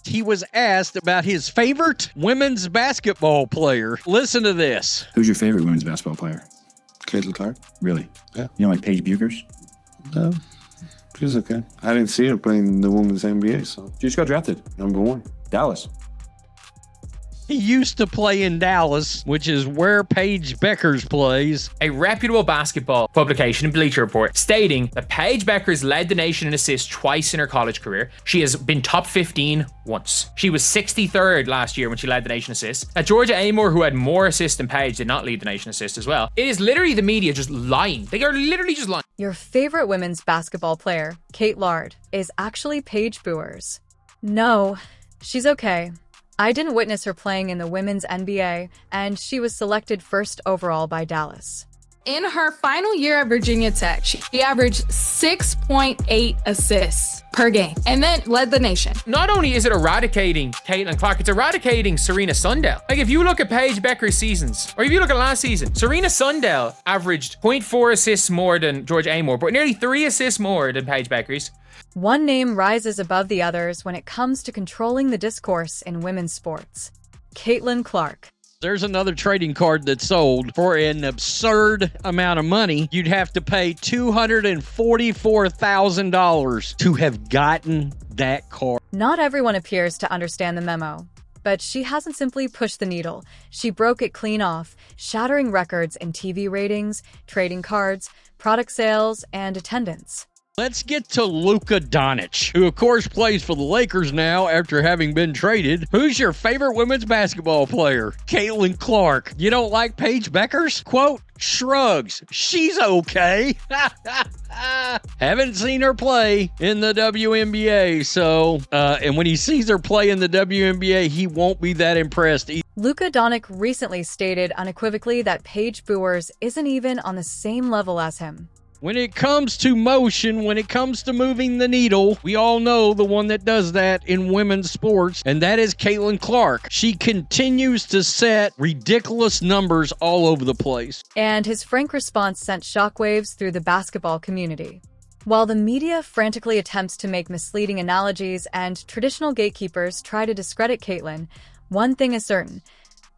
he was asked about his favorite women's basketball player. Listen to this. Who's your favorite women's basketball player? Caitlin Clark. Really? Yeah. You don't like Paige Bueckers? No. She's okay. I didn't see her playing in the women's NBA, so. She just got drafted. #1. Dallas. He used to play in Dallas, which is where Paige Bueckers plays. A reputable basketball publication, Bleacher Report, stating that Paige Bueckers led the nation in assists twice in her college career. She has been top 15 once. She was 63rd last year when she led the nation assists. Georgia Amor, who had more assists than Paige, did not lead the nation assists as well. It is literally the media just lying. They are literally just lying. Your favorite women's basketball player, Kate Lard, is actually Paige Bueckers. No, she's okay. I didn't witness her playing in the women's NBA, and she was selected first overall by Dallas. In her final year at Virginia Tech, she averaged 6.8 assists per game and then led the nation. Not only is it eradicating Caitlin Clark, it's eradicating Serena Sundell. Like, if you look at Paige Bueckers' seasons, or if you look at last season, Serena Sundell averaged 0.4 assists more than Georgia Amor, but nearly 3 assists more than Paige Bueckers. One name rises above the others when it comes to controlling the discourse in women's sports: Caitlin Clark. There's another trading card that sold for an absurd amount of money. You'd have to pay $244,000 to have gotten that card. Not everyone appears to understand the memo, but she hasn't simply pushed the needle. She broke it clean off, shattering records in TV ratings, trading cards, product sales, and attendance. Let's get to Luka Doncic, who of course plays for the Lakers now after having been traded. Who's your favorite women's basketball player? Caitlin Clark. You don't like Paige Bueckers? Quote, shrugs. She's okay. Haven't seen her play in the WNBA, so, and when he sees her play in the WNBA, he won't be that impressed either. Luka Doncic recently stated unequivocally that Paige Bueckers isn't even on the same level as him. When it comes to motion, when it comes to moving the needle, we all know the one that does that in women's sports, and that is Caitlin Clark. She continues to set ridiculous numbers all over the place. And his frank response sent shockwaves through the basketball community. While the media frantically attempts to make misleading analogies and traditional gatekeepers try to discredit Caitlin, one thing is certain: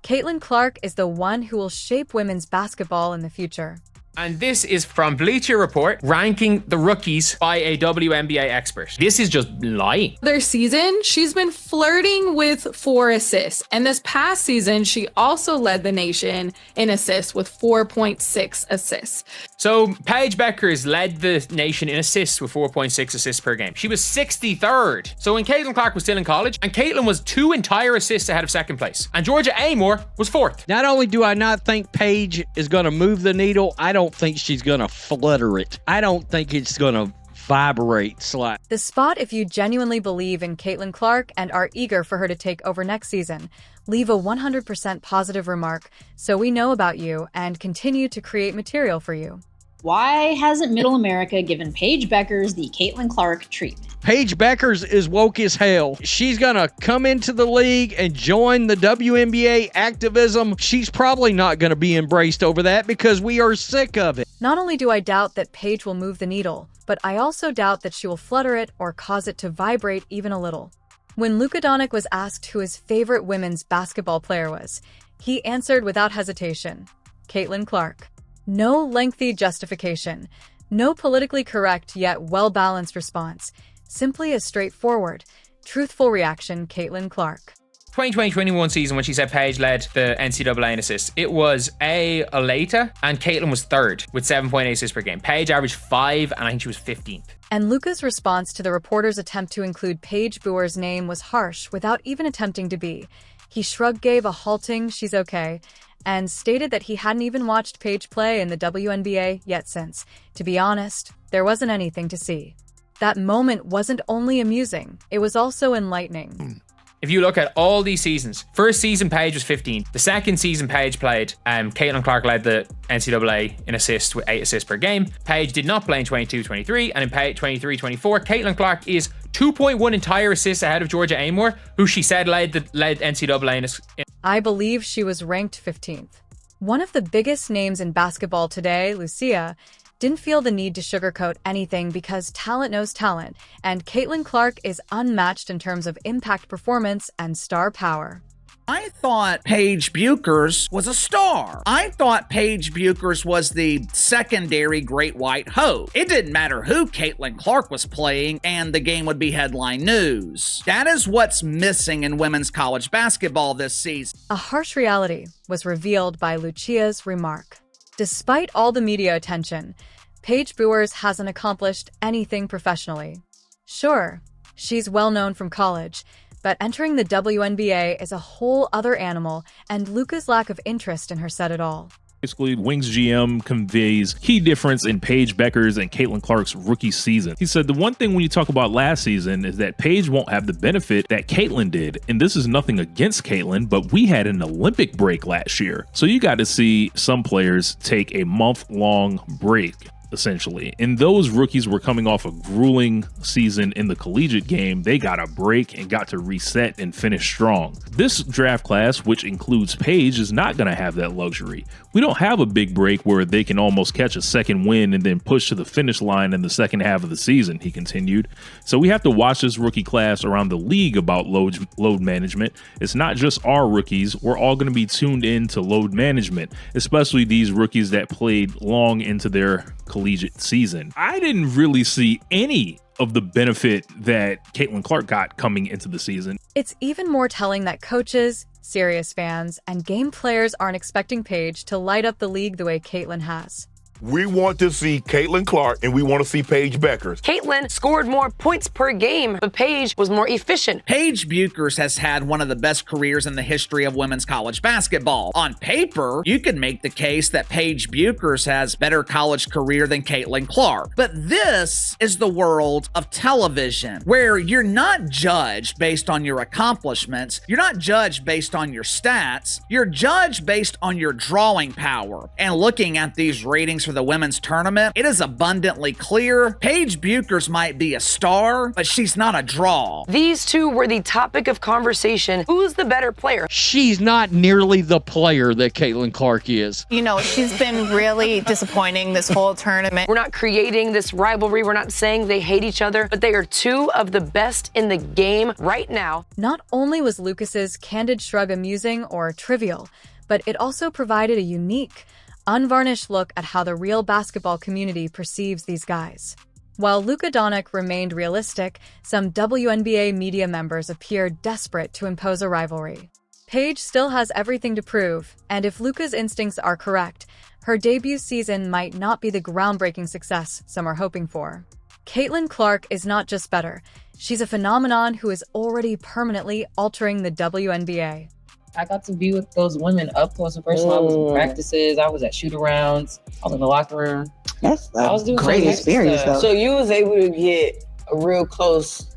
Caitlin Clark is the one who will shape women's basketball in the future. And this is from Bleacher Report, ranking the rookies by a WNBA expert. This is just lying. Their season, she's been flirting with 4 assists. And this past season, she also led the nation in assists with 4.6 assists. So Paige Bueckers led the nation in assists with 4.6 assists per game. She was 63rd. So when Caitlin Clark was still in college, and Caitlin was 2 entire assists ahead of second place. And Georgia Amor was 4th. Not only do I not think Paige is going to move the needle, I don't think she's going to flutter it. I don't think it's going to vibrate slightly. The spot if you genuinely believe in Caitlin Clark and are eager for her to take over next season. Leave a 100% positive remark so we know about you and continue to create material for you. Why hasn't Middle America given Paige Bueckers the Caitlin Clark treatment? Paige Bueckers is woke as hell. She's going to come into the league and join the WNBA activism. She's probably not going to be embraced over that because we are sick of it. Not only do I doubt that Paige will move the needle, but I also doubt that she will flutter it or cause it to vibrate even a little. When Luka Doncic was asked who his favorite women's basketball player was, he answered without hesitation: Caitlin Clark. No lengthy justification, no politically correct yet well-balanced response, simply a straightforward, truthful reaction: Caitlin Clark. 2020-21 season, when she said Paige led the NCAA in assists, it was Aleta, and Caitlin was 3rd with 7.8 assists per game. Paige averaged 5, and I think she was 15th. And Luka's response to the reporter's attempt to include Paige Bueckers' name was harsh without even attempting to be. He shrugged, gave a halting "she's okay," and stated that he hadn't even watched Paige play in the WNBA yet since. To be honest, there wasn't anything to see. That moment wasn't only amusing, it was also enlightening. If you look at all these seasons, first season Paige was 15. The second season Paige played, Caitlin Clark led the NCAA in assists with 8 assists per game. Paige did not play in 22-23, and in 23-24, Caitlin Clark is 2.1 entire assists ahead of Georgia Amor, who she said led NCAA in I believe she was ranked 15th. One of the biggest names in basketball today, Lucia, didn't feel the need to sugarcoat anything because talent knows talent, and Caitlin Clark is unmatched in terms of impact performance and star power. I thought Paige Bueckers was a star. I thought Paige Bueckers was the secondary great white hope. It didn't matter who Caitlin Clark was playing, and the game would be headline news. That is what's missing in women's college basketball this season. A harsh reality was revealed by Lucia's remark. Despite all the media attention, Paige Bueckers hasn't accomplished anything professionally. Sure, she's well known from college, but entering the WNBA is a whole other animal, and Luka's lack of interest in her said it all. Basically, Wings GM conveys key difference in Paige Bueckers and Caitlin Clark's rookie season. He said the one thing when you talk about last season is that Paige won't have the benefit that Caitlin did. And this is nothing against Caitlin, but we had an Olympic break last year. So you got to see some players take a month-long break, essentially. And those rookies were coming off a grueling season in the collegiate game. They got a break and got to reset and finish strong. This draft class, which includes Paige, is not going to have that luxury. We don't have a big break where they can almost catch a second win and then push to the finish line in the second half of the season, he continued. So we have to watch this rookie class around the league about load management. It's not just our rookies. We're all going to be tuned in to load management, especially these rookies that played long into their collegiate season. I didn't really see any of the benefit that Caitlin Clark got coming into the season. It's even more telling that coaches, serious fans, and game players aren't expecting Paige to light up the league the way Caitlin has. We want to see Caitlin Clark and we want to see Paige Bueckers. Caitlin scored more points per game, but Paige was more efficient. Paige Bueckers has had one of the best careers in the history of women's college basketball. On paper, you could make the case that Paige Bueckers has better college career than Caitlin Clark. But this is the world of television, where you're not judged based on your accomplishments. You're not judged based on your stats. You're judged based on your drawing power. And looking at these ratings for the women's tournament, it is abundantly clear Paige Bueckers might be a star, but she's not a draw. These two were the topic of conversation. Who's the better player? She's not nearly the player that Caitlin Clark is. You know, she's been really disappointing this whole tournament. We're not creating this rivalry. We're not saying they hate each other, but they are two of the best in the game right now. Not only was Lucas's candid shrug amusing or trivial, but it also provided a unique, unvarnished look at how the real basketball community perceives these guys. While Luka Doncic remained realistic, some WNBA media members appeared desperate to impose a rivalry. Paige still has everything to prove, and if Luka's instincts are correct, her debut season might not be the groundbreaking success some are hoping for. Caitlin Clark is not just better, she's a phenomenon who is already permanently altering the WNBA. I got to be with those women up close and personal. I was in practices. I was at shoot-arounds. I was in the locker room. That's I was doing a great experience, though. So you was able to get a real close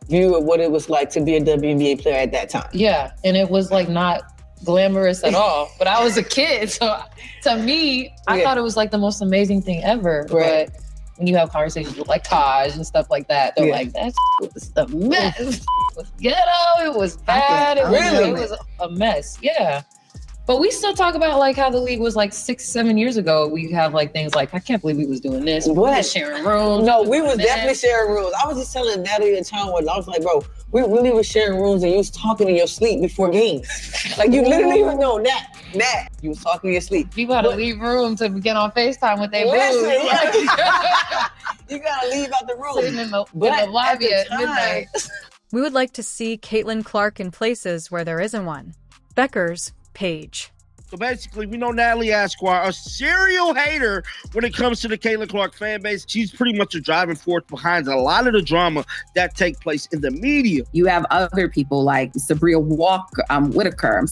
view of what it was like to be a WNBA player at that time. Yeah, and it was like not glamorous at all. But I was a kid, so to me, I thought it was like the most amazing thing ever. Right. But when you have conversations with like Taj and stuff like that, they're like, that was a mess. It was ghetto. It was bad. It was a mess. Yeah. But we still talk about like how the league was like 6-7 years ago. We have like things like, I can't believe we was doing this. We was sharing rooms. No, we was definitely sharing rooms. I was just telling Natalie and Tom, I was like, bro, we really was sharing rooms and you was talking in your sleep before games. Like you literally even know Nat, you was talking in your sleep. You gotta leave room to get on FaceTime with their boo. You gotta leave out the room. Sitting in the lobby at midnight. We would like to see Caitlin Clark in places where there isn't one. Bueckers, Paige. So basically, we know Natalie Esquire, a serial hater when it comes to the Caitlin Clark fan base. She's pretty much a driving force behind a lot of the drama that take place in the media. You have other people like Sabria Whitaker.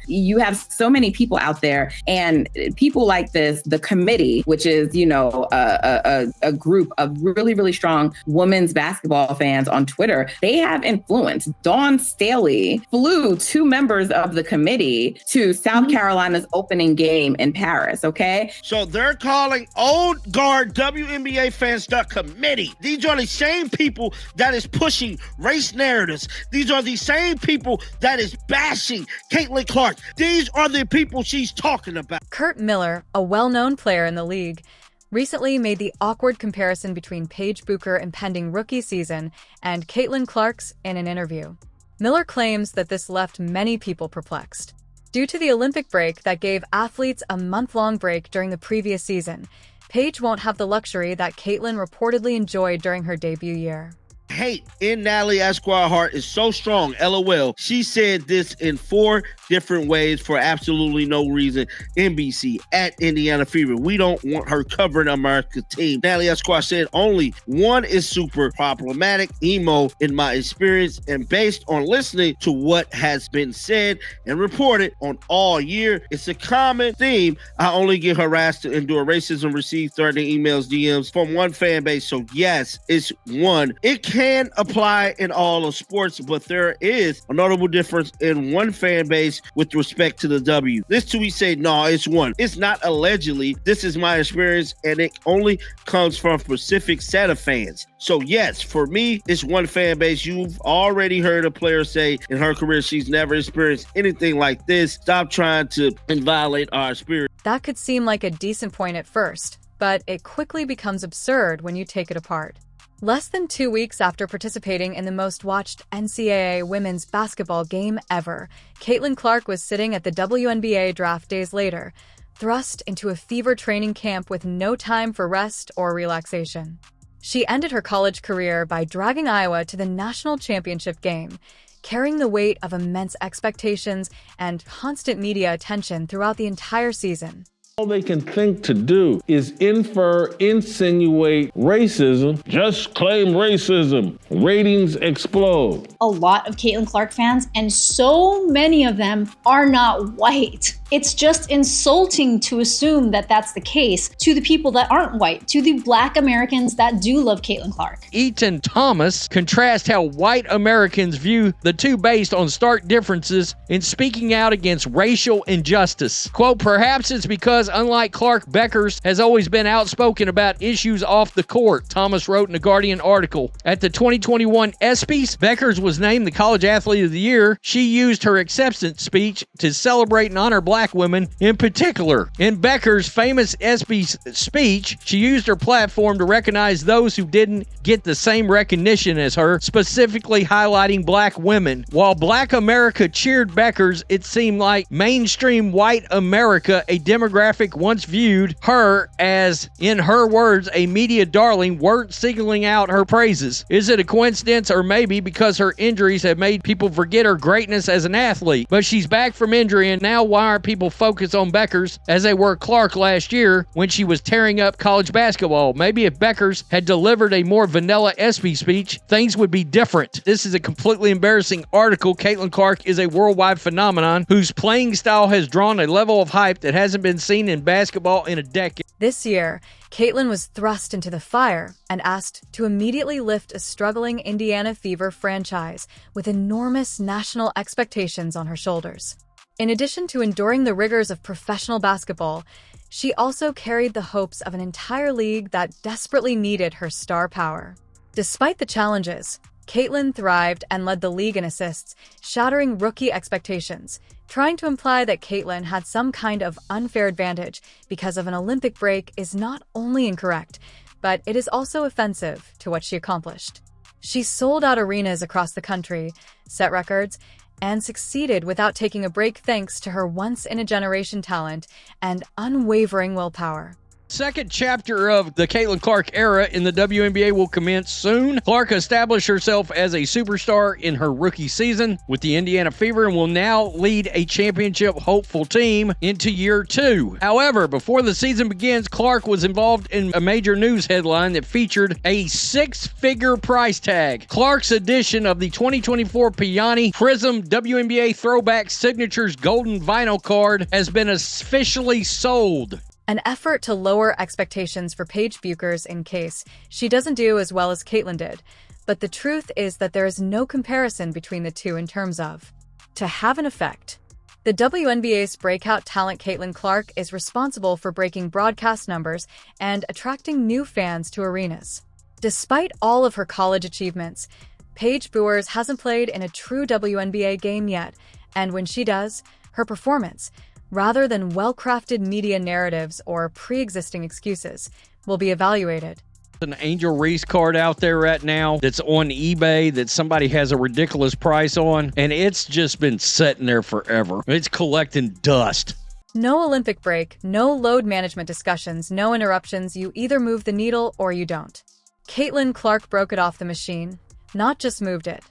You have so many people out there, and people like this, the committee, which is, you know, a group of really, really strong women's basketball fans on Twitter. They have influence. Dawn Staley flew 2 members of the committee to South Carolina's opening game in Paris, okay? So they're calling old guard WNBA fans the committee. These are the same people that is pushing race narratives. These are the same people that is bashing Caitlin Clark. These are the people she's talking about. Kurt Miller, a well-known player in the league, recently made the awkward comparison between Paige Bueckers' impending rookie season and Caitlin Clark's in an interview. Miller claims that this left many people perplexed. Due to the Olympic break that gave athletes a month-long break during the previous season, Paige won't have the luxury that Caitlin reportedly enjoyed during her debut year. Hate in Natalie Esquire heart is so strong, LOL. She said this in 4 different ways for absolutely no reason. NBC, at Indiana Fever. We don't want her covering America's team. Natalie Esquire said only one is super problematic, emo, in my experience, and based on listening to what has been said and reported on all year, it's a common theme. I only get harassed to endure racism, receive threatening emails, DMs from one fan base. So yes, it's one. It can apply in all of sports, but there is a notable difference in one fan base with respect to the W. This tweet said, no, it's one. It's not allegedly. This is my experience, and it only comes from a specific set of fans. So yes, for me, it's one fan base. You've already heard a player say in her career she's never experienced anything like this. Stop trying to violate our spirit. That could seem like a decent point at first, but it quickly becomes absurd when you take it apart. Less than 2 weeks after participating in the most watched NCAA women's basketball game ever, Caitlin Clark was sitting at the WNBA draft days later, thrust into a fever training camp with no time for rest or relaxation. She ended her college career by dragging Iowa to the national championship game, carrying the weight of immense expectations and constant media attention throughout the entire season. All they can think to do is infer, insinuate racism, just claim racism. Ratings explode. A lot of Caitlin Clark fans, and so many of them are not white. It's just insulting to assume that that's the case to the people that aren't white, to the Black Americans that do love Caitlin Clark. Eaton Thomas contrasts how white Americans view the two based on stark differences in speaking out against racial injustice. Quote, perhaps it's because unlike Clark, Bueckers has always been outspoken about issues off the court, Thomas wrote in a Guardian article. At the 2021 ESPYs, Bueckers was named the College Athlete of the Year. She used her acceptance speech to celebrate and honor Black women in particular. In Bueckers' famous ESPYs speech, she used her platform to recognize those who didn't get the same recognition as her, specifically highlighting Black women. While Black America cheered Bueckers, it seemed like mainstream white America, a demographic once viewed her as, in her words, a media darling, weren't singling out her praises. Is it a coincidence, or maybe because her injuries have made people forget her greatness as an athlete? But she's back from injury, and now why aren't people focused on Bueckers as they were Clark last year when she was tearing up college basketball? Maybe if Bueckers had delivered a more vanilla ESPY speech, things would be different. This is a completely embarrassing article. Caitlin Clark is a worldwide phenomenon whose playing style has drawn a level of hype that hasn't been seen in basketball in a decade. This year, Caitlin was thrust into the fire and asked to immediately lift a struggling Indiana Fever franchise with enormous national expectations on her shoulders. In addition to enduring the rigors of professional basketball, she also carried the hopes of an entire league that desperately needed her star power. Despite the challenges, Caitlin thrived and led the league in assists, shattering rookie expectations, trying to imply that Caitlin had some kind of unfair advantage because of an Olympic break is not only incorrect, but it is also offensive to what she accomplished. She sold out arenas across the country, set records, and succeeded without taking a break thanks to her once-in-a-generation talent and unwavering willpower. Second chapter of the Caitlin Clark era in the WNBA will commence soon. Clark established herself as a superstar in her rookie season with the Indiana Fever and will now lead a championship hopeful team into year 2. However, before the season begins, Clark was involved in a major news headline that featured a 6-figure price tag. Clark's edition of the 2024 Piani Prism WNBA Throwback Signatures Golden Vinyl Card has been officially sold. An effort to lower expectations for Paige Bueckers in case she doesn't do as well as Caitlin did. But the truth is that there is no comparison between the two in terms of to have an effect. The WNBA's breakout talent Caitlin Clark is responsible for breaking broadcast numbers and attracting new fans to arenas. Despite all of her college achievements, Paige Bueckers hasn't played in a true WNBA game yet, and when she does, her performance, rather than well-crafted media narratives or pre-existing excuses, will be evaluated. An Angel Reese card out there right now that's on eBay that somebody has a ridiculous price on, and it's just been sitting there forever. It's collecting dust. No Olympic break, no load management discussions, no interruptions. You either move the needle or you don't. Caitlin Clark broke it off the machine, not just moved it.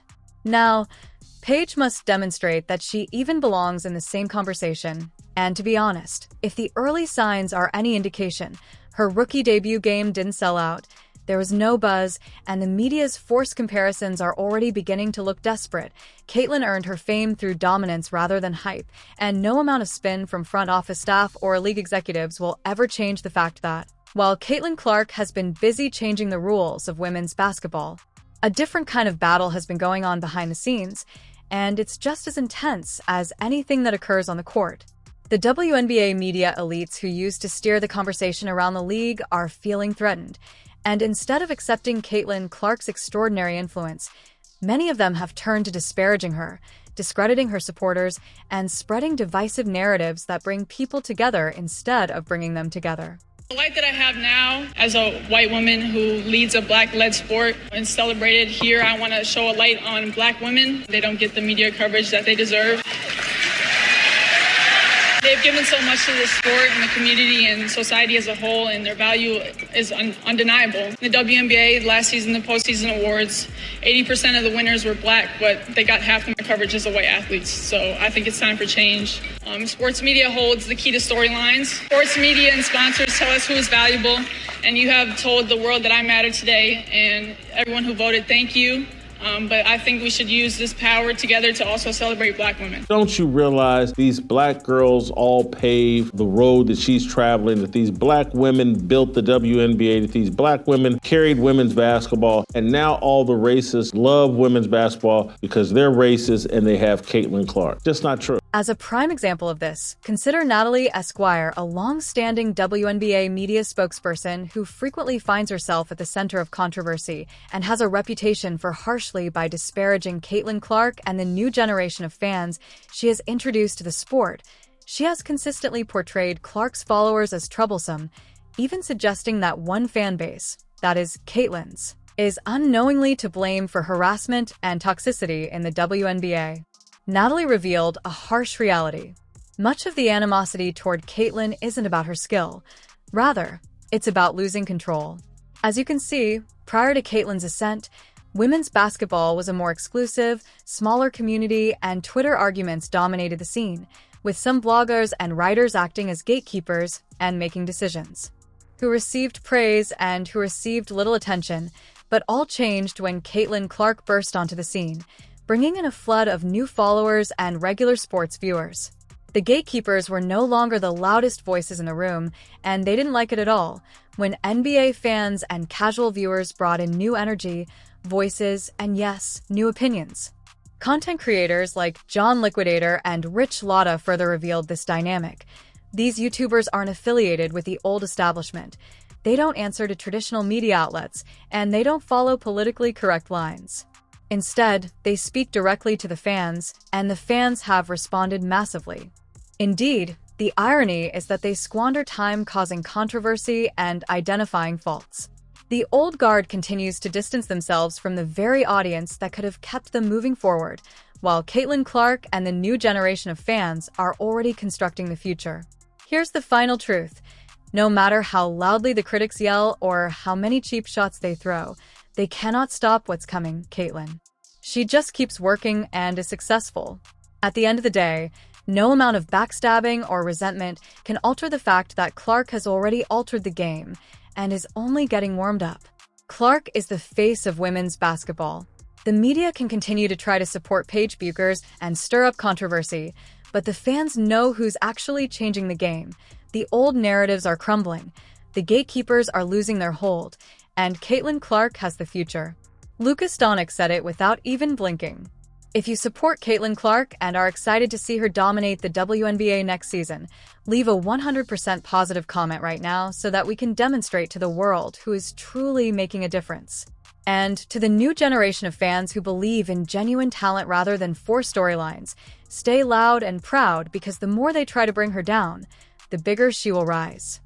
Now, Paige must demonstrate that she even belongs in the same conversation. And to be honest, if the early signs are any indication, her rookie debut game didn't sell out. There was no buzz, and the media's forced comparisons are already beginning to look desperate. Caitlin earned her fame through dominance rather than hype, and no amount of spin from front office staff or league executives will ever change the fact that, while Caitlin Clark has been busy changing the rules of women's basketball, a different kind of battle has been going on behind the scenes, and it's just as intense as anything that occurs on the court. The WNBA media elites who used to steer the conversation around the league are feeling threatened, and instead of accepting Caitlin Clark's extraordinary influence, many of them have turned to disparaging her, discrediting her supporters, and spreading divisive narratives that bring people together instead of bringing them together. The light that I have now as a white woman who leads a Black-led sport and celebrated here, I want to show a light on Black women. They don't get the media coverage that they deserve. They've given so much to the sport and the community and society as a whole, and their value is undeniable. In the WNBA, last season, the postseason awards, 80% of the winners were Black, but they got half the coverage as the white athletes. So I think it's time for change. Sports media holds the key to storylines. Sports media and sponsors tell us who is valuable, and you have told the world that I matter today, and everyone who voted, thank you. But I think we should use this power together to also celebrate Black women. Don't you realize these Black girls all paved the road that she's traveling, that these Black women built the WNBA, that these Black women carried women's basketball, and now all the racists love women's basketball because they're racist and they have Caitlin Clark. Just not true. As a prime example of this, consider Natalie Esquire, a long-standing WNBA media spokesperson who frequently finds herself at the center of controversy and has a reputation for harshly by disparaging Caitlin Clark and the new generation of fans she has introduced to the sport. She has consistently portrayed Clark's followers as troublesome, even suggesting that one fan base, that is, Caitlin's, is unknowingly to blame for harassment and toxicity in the WNBA. Natalie revealed a harsh reality. Much of the animosity toward Caitlin isn't about her skill. Rather, it's about losing control. As you can see, prior to Caitlin's ascent, women's basketball was a more exclusive, smaller community, and Twitter arguments dominated the scene, with some bloggers and writers acting as gatekeepers and making decisions. Who received praise and who received little attention, but all changed when Caitlin Clark burst onto the scene, bringing in a flood of new followers and regular sports viewers. The gatekeepers were no longer the loudest voices in the room, and they didn't like it at all when NBA fans and casual viewers brought in new energy, voices, and yes, new opinions. Content creators like John Liquidator and Rich Lotta further revealed this dynamic. These YouTubers aren't affiliated with the old establishment. They don't answer to traditional media outlets, and they don't follow politically correct lines. Instead, they speak directly to the fans, and the fans have responded massively. Indeed, the irony is that they squander time causing controversy and identifying faults. The old guard continues to distance themselves from the very audience that could have kept them moving forward, while Caitlin Clark and the new generation of fans are already constructing the future. Here's the final truth. No matter how loudly the critics yell or how many cheap shots they throw, they cannot stop what's coming, Caitlin. She just keeps working and is successful. At the end of the day, no amount of backstabbing or resentment can alter the fact that Clark has already altered the game and is only getting warmed up. Clark is the face of women's basketball. The media can continue to try to support Paige Bueckers and stir up controversy, but the fans know who's actually changing the game. The old narratives are crumbling, the gatekeepers are losing their hold, and Caitlin Clark has the future. Luka Doncic said it without even blinking. If you support Caitlin Clark and are excited to see her dominate the WNBA next season, leave a 100% positive comment right now so that we can demonstrate to the world who is truly making a difference. And to the new generation of fans who believe in genuine talent rather than forced storylines, stay loud and proud because the more they try to bring her down, the bigger she will rise.